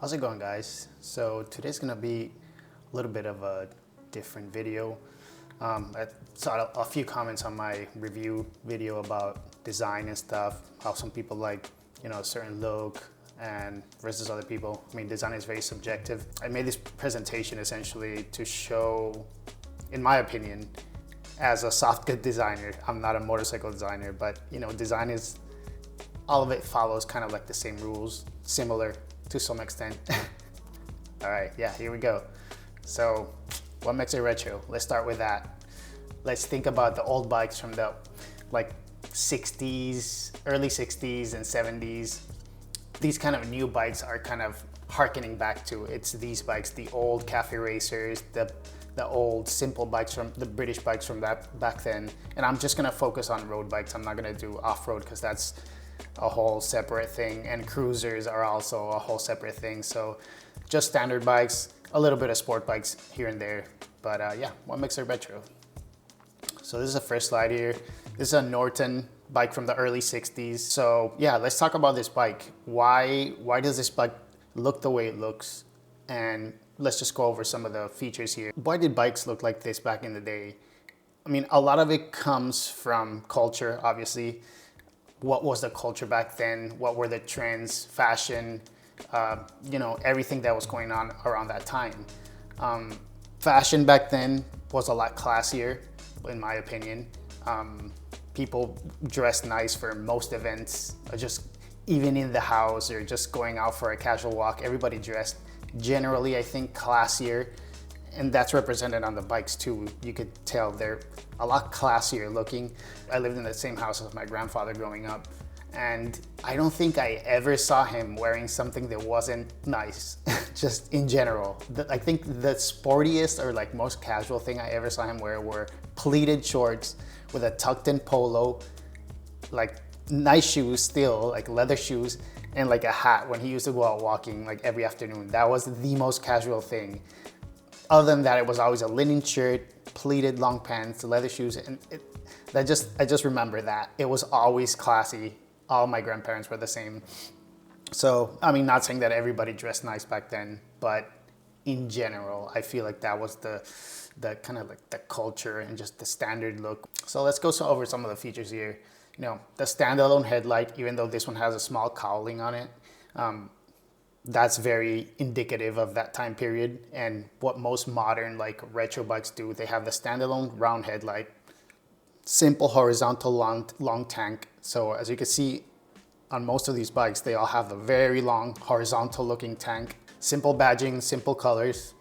How's it going, guys? So today's gonna be a little bit of a different video. I saw a few comments on my review video about design and stuff, how some people like, a certain look and versus other people. I mean, design is very subjective. I made this presentation essentially to show, in my opinion, as a soft good designer, I'm not a motorcycle designer, but design is, all of it follows kind of like the same rules, similar to some extent. All right, yeah, here we go. So what makes it retro? Let's start with that. Let's think about the old bikes from the like 60s, early 60s and 70s. These kind of new bikes are kind of harkening back to, it's these bikes, the old cafe racers, the old simple bikes from the British bikes from back then. And I'm just gonna focus on road bikes. I'm not gonna do off-road because that's a whole separate thing, and cruisers are also a whole separate thing. So just standard bikes, a little bit of sport bikes here and there, but yeah, what makes it retro? So this is the first slide here. This is a Norton bike from the early 60s. So yeah, let's talk about this bike. Why does this bike look the way it looks? And let's just go over some of the features here. Why did bikes look like this back in the day? I mean, a lot of it comes from culture, obviously. What was the culture back then? What were the trends, fashion, everything that was going on around that time. Fashion back then was a lot classier, in my opinion. People dressed nice for most events, just even in the house or just going out for a casual walk. Everybody dressed generally, I think, classier. And that's represented on the bikes too. You could tell they're a lot classier looking. I lived in the same house as my grandfather growing up, and I don't think I ever saw him wearing something that wasn't nice, just in general. I think the sportiest or like most casual thing I ever saw him wear were pleated shorts with a tucked in polo, like nice shoes still, like leather shoes, and like a hat when he used to go out walking like every afternoon. That was the most casual thing. Other than that, it was always a linen shirt, pleated long pants, leather shoes, and I just remember that. It was always classy. All my grandparents were the same. So, I mean, not saying that everybody dressed nice back then, but in general, I feel like that was the kind of like the culture and just the standard look. So let's go over some of the features here. The standalone headlight, even though this one has a small cowling on it, that's very indicative of that time period and what most modern like retro bikes do. They have the standalone round headlight, simple horizontal long tank. So as you can see on most of these bikes, they all have the very long horizontal looking tank, simple badging, simple colors.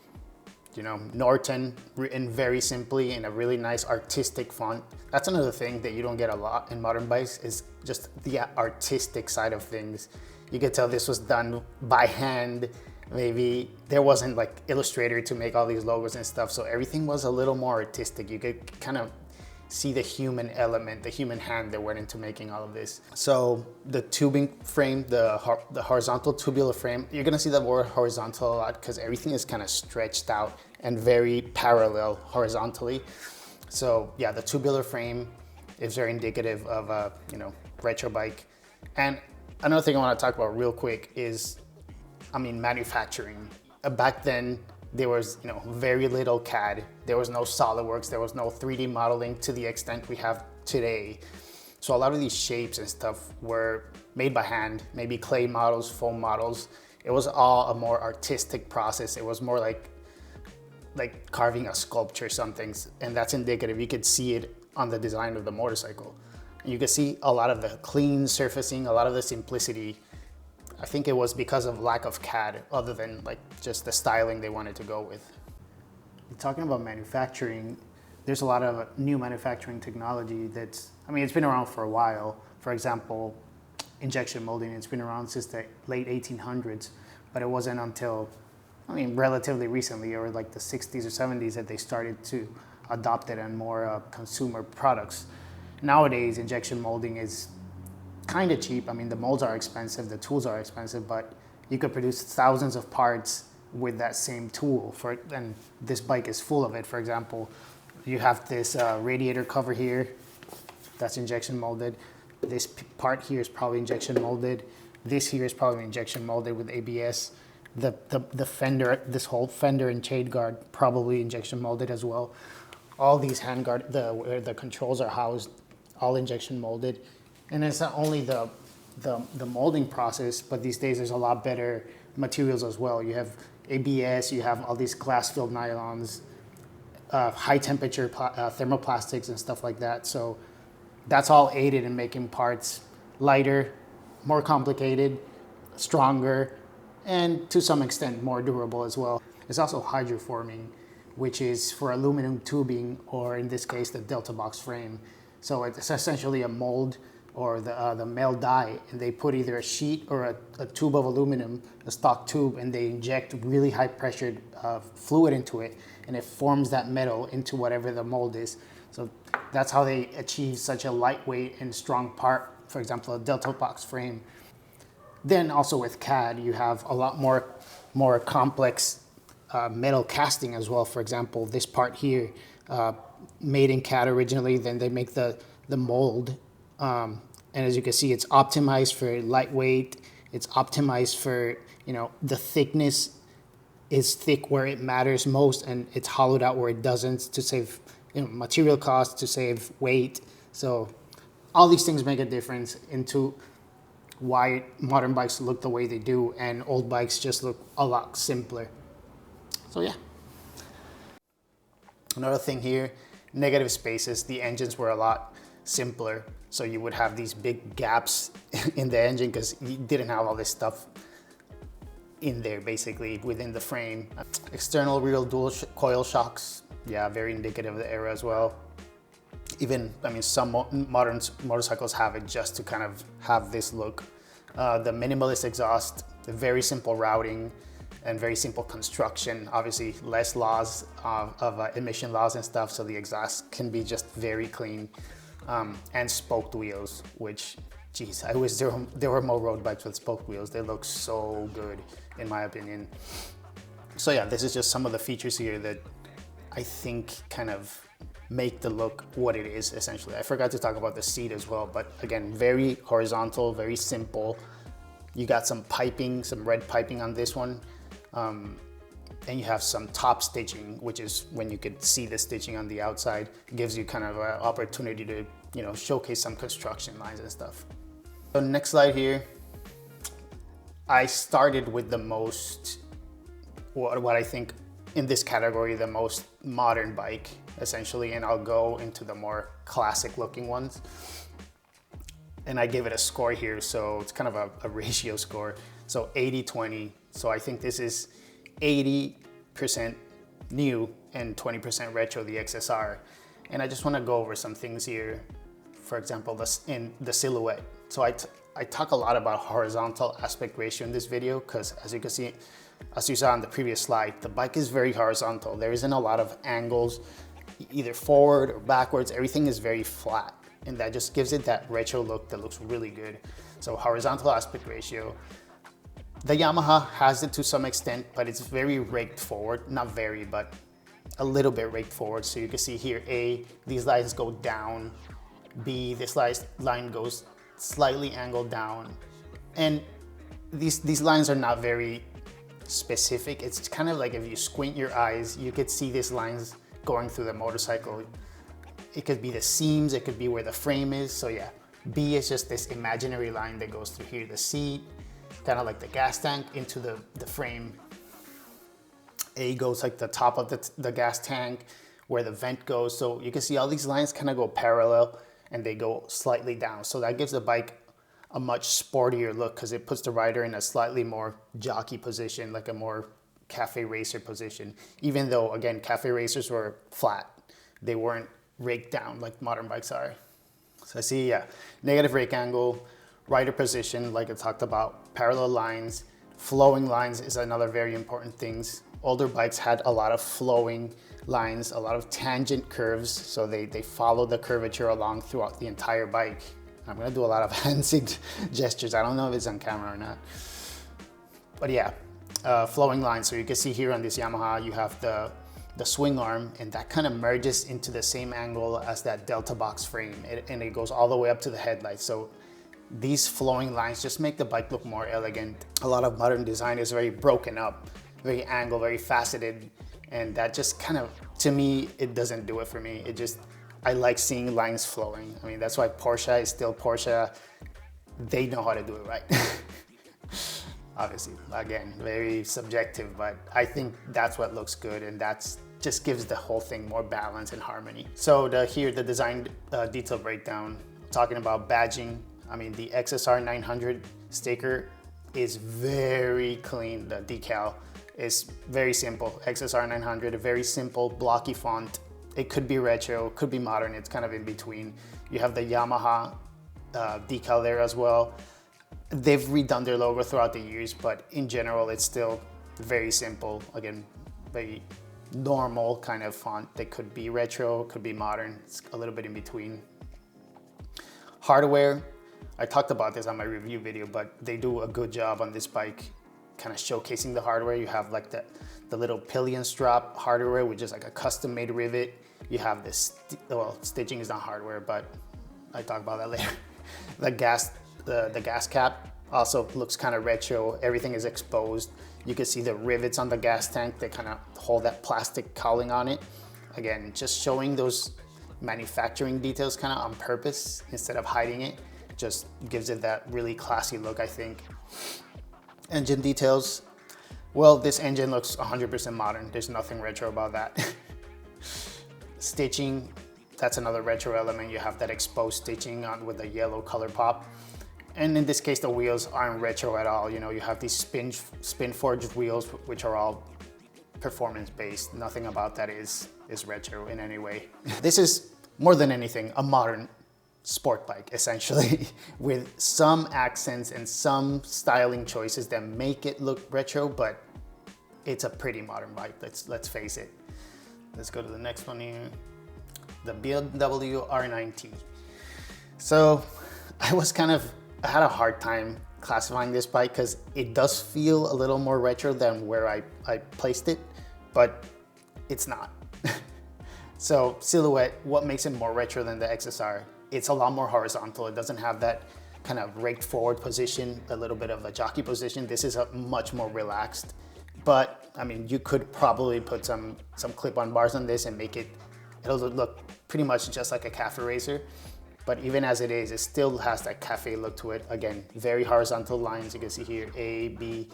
Norton written very simply in a really nice artistic font. That's another thing that you don't get a lot in modern bikes, is just the artistic side of things. You could tell this was done by hand. Maybe there wasn't like Illustrator to make all these logos and stuff. So everything was a little more artistic. You could kind of see the human element, the human hand that went into making all of this. So the tubing frame, the horizontal tubular frame, you're gonna see the word horizontal a lot because everything is kind of stretched out and very parallel horizontally. So yeah, the tubular frame is very indicative of a retro bike. And another thing I want to talk about real quick is, manufacturing. Back then, there was very little CAD. There was no SolidWorks. There was no 3D modeling to the extent we have today. So a lot of these shapes and stuff were made by hand, maybe clay models, foam models. It was all a more artistic process. It was more like carving a sculpture or something, and that's indicative. You could see it on the design of the motorcycle. You can see a lot of the clean surfacing, a lot of the simplicity. I think it was because of lack of CAD, other than like just the styling they wanted to go with. Talking about manufacturing, there's a lot of new manufacturing technology that's, it's been around for a while. For example, injection molding, it's been around since the late 1800s, but it wasn't until, relatively recently, or like the 60s or 70s, that they started to adopt it in more consumer products. Nowadays, injection molding is kind of cheap. The molds are expensive, the tools are expensive, but you could produce thousands of parts with that same tool. And this bike is full of it. For example, you have this radiator cover here, that's injection molded. This part here is probably injection molded. This here is probably injection molded with ABS. The fender, this whole fender and shade guard, probably injection molded as well. All these handguard, where the controls are housed, all injection molded. And it's not only the molding process, but these days there's a lot better materials as well. You have ABS, you have all these glass-filled nylons, high temperature thermoplastics and stuff like that. So that's all aided in making parts lighter, more complicated, stronger, and to some extent more durable as well. It's also hydroforming, which is for aluminum tubing, or in this case, the Delta box frame. So it's essentially a mold or the male die, and they put either a sheet or a tube of aluminum, a stock tube, and they inject really high pressured fluid into it, and it forms that metal into whatever the mold is. So that's how they achieve such a lightweight and strong part, for example, a Delta box frame. Then also with CAD, you have a lot more complex metal casting as well. For example, this part here, made in CAD originally, then they make the mold. And as you can see, it's optimized for lightweight. It's optimized for, the thickness is thick where it matters most, and it's hollowed out where it doesn't, to save material costs, to save weight. So all these things make a difference into why modern bikes look the way they do, and old bikes just look a lot simpler. So yeah. Another thing here, negative spaces. The engines were a lot simpler. So you would have these big gaps in the engine because you didn't have all this stuff in there basically within the frame. External rear dual coil shocks. Yeah, very indicative of the era as well. Even, some modern motorcycles have it just to kind of have this look. The minimalist exhaust, the very simple routing, and very simple construction. Obviously, less laws of emission laws and stuff, so the exhaust can be just very clean. And spoked wheels, which, geez, I wish there were more road bikes with spoked wheels. They look so good, in my opinion. So yeah, this is just some of the features here that I think kind of make the look what it is, essentially. I forgot to talk about the seat as well, but again, very horizontal, very simple. You got some piping, some red piping on this one. And you have some top stitching, which is when you could see the stitching on the outside. It gives you kind of an opportunity to, showcase some construction lines and stuff. So next slide here, I started with the most, what I think in this category, the most modern bike, essentially, and I'll go into the more classic looking ones. And I give it a score here, so it's kind of a ratio score. So 80-20, so I think this is 80% new and 20% retro, the XSR. And I just want to go over some things here. For example, in the silhouette. So I talk a lot about horizontal aspect ratio in this video because, as you can see, as you saw on the previous slide, the bike is very horizontal. There isn't a lot of angles, either forward or backwards. Everything is very flat, and that just gives it that retro look that looks really good. So horizontal aspect ratio. The Yamaha has it to some extent, but it's very raked forward. Not very, but a little bit raked forward. So you can see here, A, these lines go down. B, this line goes slightly angled down. And these lines are not very specific. It's kind of like if you squint your eyes, you could see these lines going through the motorcycle. It could be the seams, it could be where the frame is. So yeah, B is just this imaginary line that goes through here. The C, kind of like the gas tank into the frame. A goes like the top of the gas tank, where the vent goes. So you can see all these lines kind of go parallel and they go slightly down. So that gives the bike a much sportier look because it puts the rider in a slightly more jockey position, like a more cafe racer position. Even though, again, cafe racers were flat. They weren't raked down like modern bikes are. So I see, yeah, negative rake angle, rider position, like I talked about, parallel lines, flowing lines is another very important thing. Older bikes had a lot of flowing lines, a lot of tangent curves, so they follow the curvature along throughout the entire bike. I'm gonna do a lot of hand gestures. I don't know if it's on camera or not. But yeah, flowing lines. So you can see here on this Yamaha, you have the swing arm, and that kind of merges into the same angle as that Delta box frame, and it goes all the way up to the headlights. So these flowing lines just make the bike look more elegant. A lot of modern design is very broken up, very angled, very faceted, and that just kind of, to me, it doesn't do it for me. I like seeing lines flowing. I mean, that's why Porsche is still Porsche. They know how to do it right. Obviously, again, very subjective, but I think that's what looks good, and that's just gives the whole thing more balance and harmony. So here, the design detail breakdown, talking about badging. I mean, the XSR900 sticker is very clean. The decal is very simple. XSR900, a very simple blocky font. It could be retro, could be modern, it's kind of in between. You have the Yamaha decal there as well. They've redone their logo throughout the years, but in general, it's still very simple. Again, very normal kind of font. They could be retro, could be modern. It's a little bit in between. Hardware, I talked about this on my review video, but they do a good job on this bike kind of showcasing the hardware. You have like the little pillion strap hardware, which is like a custom made rivet. You have this, well, stitching is not hardware, but I talk about that later. The gas cap also looks kind of retro. Everything is exposed. You can see the rivets on the gas tank. They kind of hold that plastic cowling on it. Again, just showing those manufacturing details kind of on purpose instead of hiding it. Just gives it that really classy look, I think. Engine details. Well, this engine looks 100% modern. There's nothing retro about that. Stitching, that's another retro element. You have that exposed stitching on with the yellow color pop. And in this case, the wheels aren't retro at all. You know, you have these spin forged wheels, which are all performance based. Nothing about that is retro in any way. This is more than anything a modern sport bike, essentially, with some accents and some styling choices that make it look retro, but it's a pretty modern bike. Let's face it. Let's go to the next one here. The BMW R9T. So I had a hard time classifying this bike because it does feel a little more retro than where I placed it, but it's not. So silhouette, what makes it more retro than the XSR? It's a lot more horizontal. It doesn't have that kind of raked forward position, a little bit of a jockey position. This is a much more relaxed, but I mean, you could probably put some clip-on bars on this and make it'll look pretty much just like a cafe racer. But even as it is, it still has that cafe look to it. Again, very horizontal lines. You can see here, A, B.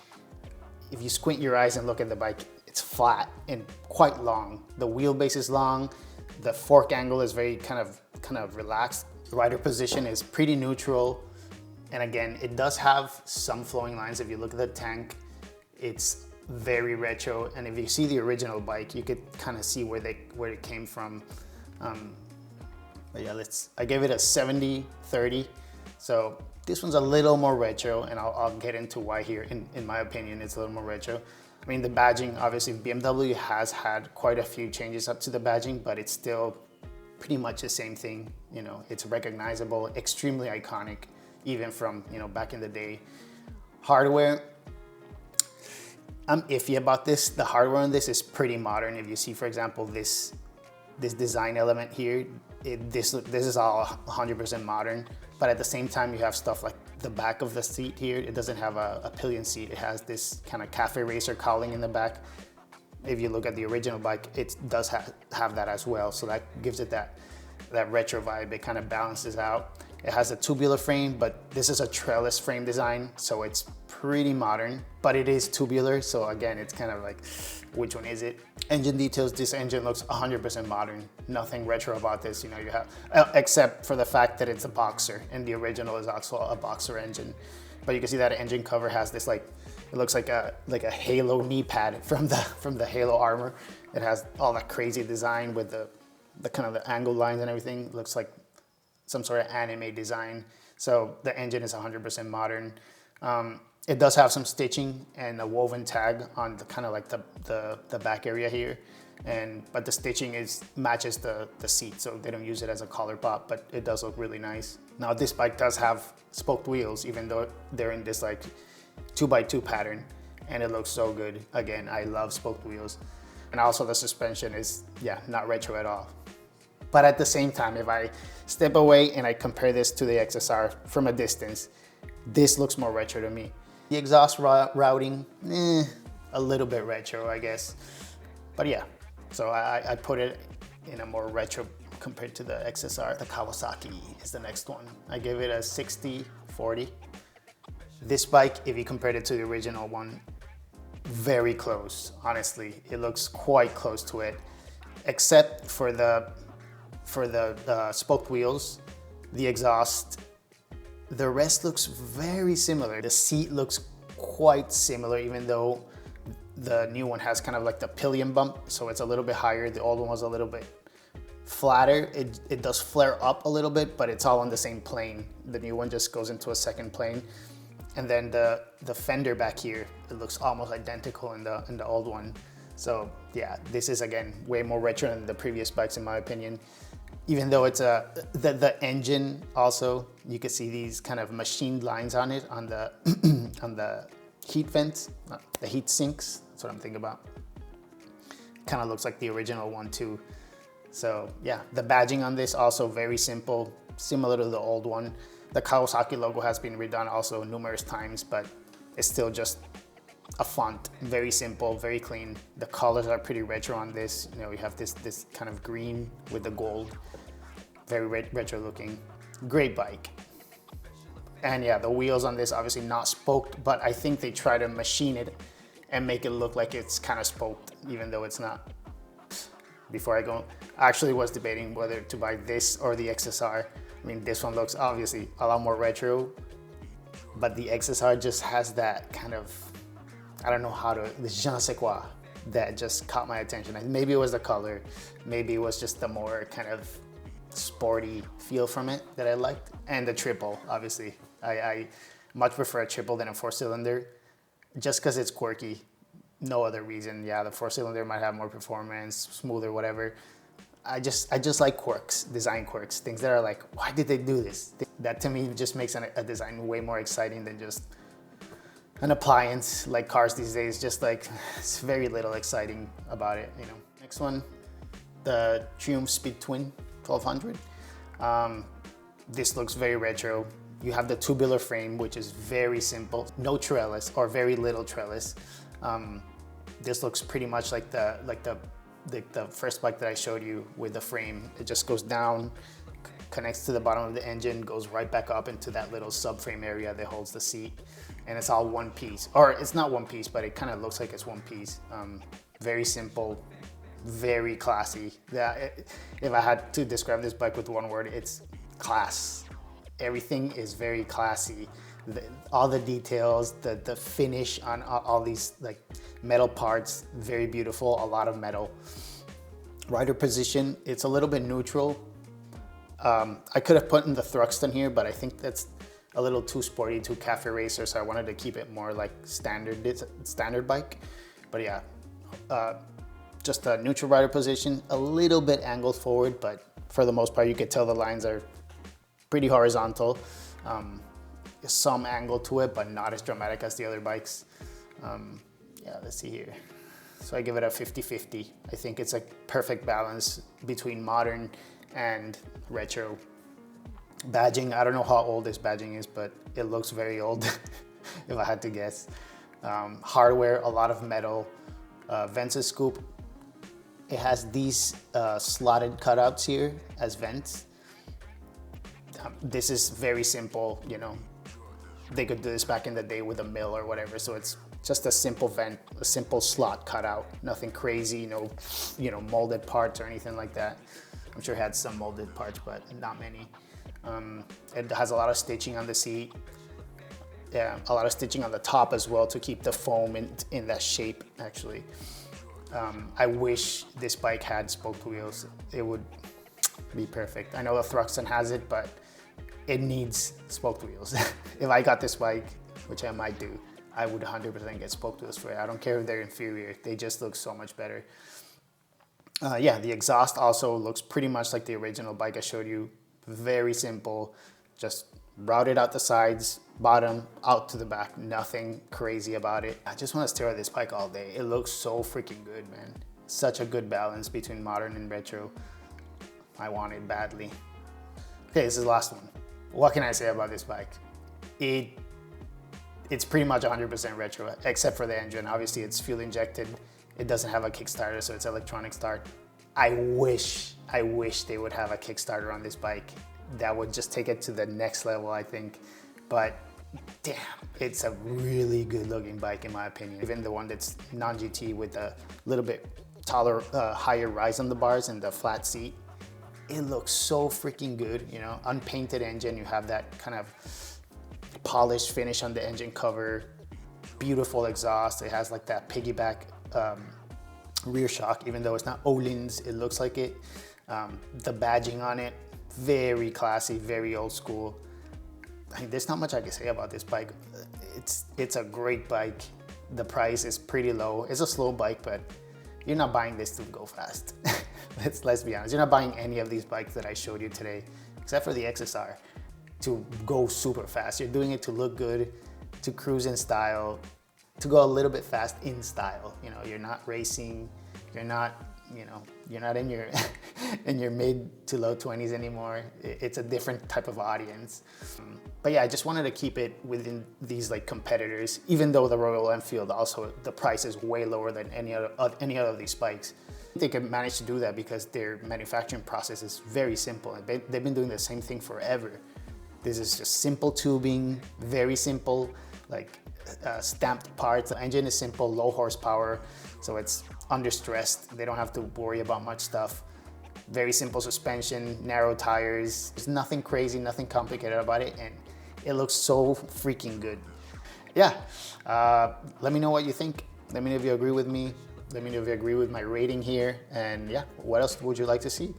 If you squint your eyes and look at the bike, it's flat and quite long. The wheelbase is long. The fork angle is very kind of relaxed. The rider position is pretty neutral. And again, it does have some flowing lines. If you look at the tank, it's very retro. And if you see the original bike, you could kind of see where it came from. But yeah, I gave it a 70-30. So this one's a little more retro, and I'll get into why here. In my opinion, it's a little more retro. I mean, the badging, obviously BMW has had quite a few changes up to the badging, but it's still pretty much the same thing. You know, it's recognizable, extremely iconic, even from, you know, back in the day. Hardware, I'm iffy about this. The hardware on this is pretty modern. If you see, for example, this design element here, this is all 100% modern, but at the same time, you have stuff like the back of the seat here. It doesn't have a pillion seat. It has this kind of cafe racer cowling in the back. If you look at the original bike, it does have that as well. So that gives it that retro vibe. It kind of balances out. It has a tubular frame, but this is a trellis frame design, so it's pretty modern, but it is tubular. So again, it's kind of like, which one is it? Engine details, this engine looks 100% modern. Nothing retro about this, you know, you have, except for the fact that it's a boxer, and the original is also a boxer engine. But you can see that engine cover has this like, it looks like a Halo knee pad from the Halo armor. It has all that crazy design with the kind of the angle lines and everything. It looks like some sort of anime design. So the engine is 100% modern. It does have some stitching and a woven tag on the kind of like the back area here. But the stitching matches the seat, so they don't use it as a collar pop, but it does look really nice. Now this bike does have spoked wheels, even though they're in this like 2x2 pattern, and it looks so good. Again, I love spoked wheels. And also the suspension is, yeah, not retro at all. But at the same time, if I step away and I compare this to the XSR from a distance, this looks more retro to me. The exhaust routing, a little bit retro, I guess. But yeah, so I put it in a more retro compared to the XSR. The Kawasaki is the next one. I give it a 60-40. This bike, if you compared it to the original one, very close, honestly. It looks quite close to it, except for the spoked wheels, the exhaust. The rest looks very similar. The seat looks quite similar, even though the new one has kind of like the pillion bump, so it's a little bit higher. The old one was a little bit flatter. It does flare up a little bit, but it's all on the same plane. The new one just goes into a second plane. And then the fender back here, it looks almost identical in the old one. So yeah, this is again way more retro than the previous bikes in my opinion. Even though it's the engine also, you can see these kind of machined lines on it, on the on the heat vents, the heat sinks. That's what I'm thinking about. Kind of looks like the original one too. So yeah, the badging on this also very simple, similar to the old one. The Kawasaki logo has been redone also numerous times, but it's still just a font, very simple, very clean. The colors are pretty retro on this. You know, we have this kind of green with the gold, very retro looking. Great bike. And yeah, the wheels on this obviously not spoked, but I think they try to machine it and make it look like it's kind of spoked, even though it's not. Before I go, I actually was debating whether to buy this or the XSR. I mean, this one looks obviously a lot more retro, but the XSR just has that kind of, I don't know how to, the je ne sais quoi that just caught my attention. Maybe it was the color, maybe it was just the more kind of sporty feel from it that I liked. And the triple, obviously. I much prefer a triple than a 4-cylinder, just because it's quirky. No other reason. Yeah, the 4-cylinder might have more performance, smoother, whatever. I just like quirks, design quirks, things that are like, why did they do this? That to me just makes a design way more exciting than just an appliance like cars these days. Just like, it's very little exciting about it, you know. Next one, the Triumph Speed Twin 1200. This looks very retro. You have the tubular frame, which is very simple, no trellis or very little trellis. This looks pretty much like the first bike that I showed you with the frame. It just goes down, connects to the bottom of the engine, goes right back up into that little subframe area that holds the seat, and it's all one piece. Or it's not one piece, but it kind of looks like it's one piece. Very simple, very classy. If I had to describe this bike with one word, it's class. Everything is very classy. All the details, the finish on all these like metal parts, very beautiful, a lot of metal. Rider position, it's a little bit neutral. I could have put in the Thruxton here, but I think that's a little too sporty, too cafe racer, so I wanted to keep it more like standard bike. But yeah, just a neutral rider position, a little bit angled forward, but for the most part, you could tell the lines are pretty horizontal. Some angle to it, but not as dramatic as the other bikes. Yeah, let's see here. So I give it a 50-50. I think it's a perfect balance between modern and retro. Badging, I don't know how old this badging is, but it looks very old if I had to guess. Hardware, a lot of metal. Vents and scoop. It has these slotted cutouts here as vents. This is very simple, you know. They could do this back in the day with a mill or whatever, so it's just a simple vent, a simple slot cutout, nothing crazy, no, you know, molded parts or anything like that. I'm sure it had some molded parts, but not many. It has a lot of stitching on the seat. Yeah, a lot of stitching on the top as well to keep the foam in that shape, actually. I wish this bike had spoked wheels. It would be perfect. I know the Thruxton has it, but it needs spoked wheels. If I got this bike, which I might do, I would 100% get spoked wheels for it. I don't care if they're inferior, they just look so much better. Yeah, the exhaust also looks pretty much like the original bike I showed you. Very simple, just routed out the sides, bottom, out to the back, nothing crazy about it. I just want to stare at this bike all day. It looks so freaking good, man. Such a good balance between modern and retro. I want it badly. Okay, this is the last one. What can I say about this bike? It's pretty much 100% retro, except for the engine. Obviously, it's fuel injected. It doesn't have a Kickstarter, so it's electronic start. I wish they would have a Kickstarter on this bike. That would just take it to the next level, I think. But damn, it's a really good looking bike in my opinion. Even the one that's non-GT with a little bit taller, higher rise on the bars and the flat seat, it looks so freaking good, you know, unpainted engine. You have that kind of polished finish on the engine cover, beautiful exhaust. It has like that piggyback rear shock, even though it's not Olin's, it looks like it. The badging on it, very classy, very old school. I mean, there's not much I can say about this bike. It's a great bike. The price is pretty low. It's a slow bike, but you're not buying this to go fast. Let's be honest. You're not buying any of these bikes that I showed you today, except for the XSR, to go super fast. You're doing it to look good, to cruise in style, to go a little bit fast in style. You know, you're not racing, you're not, you know, you're not in your in your mid to low 20s anymore. It's a different type of audience. But yeah, I just wanted to keep it within these like competitors, even though the Royal Enfield also, the price is way lower than any other of these bikes. They can manage to do that because their manufacturing process is very simple. They've been doing the same thing forever. This is just simple tubing, very simple, like stamped parts. The engine is simple, low horsepower, so it's under stressed. They don't have to worry about much stuff. Very simple suspension, narrow tires. There's nothing crazy, nothing complicated about it, and it looks so freaking good. Yeah, let me know what you think. Let me know if you agree with me. Let me know if you agree with my rating here. And yeah, what else would you like to see?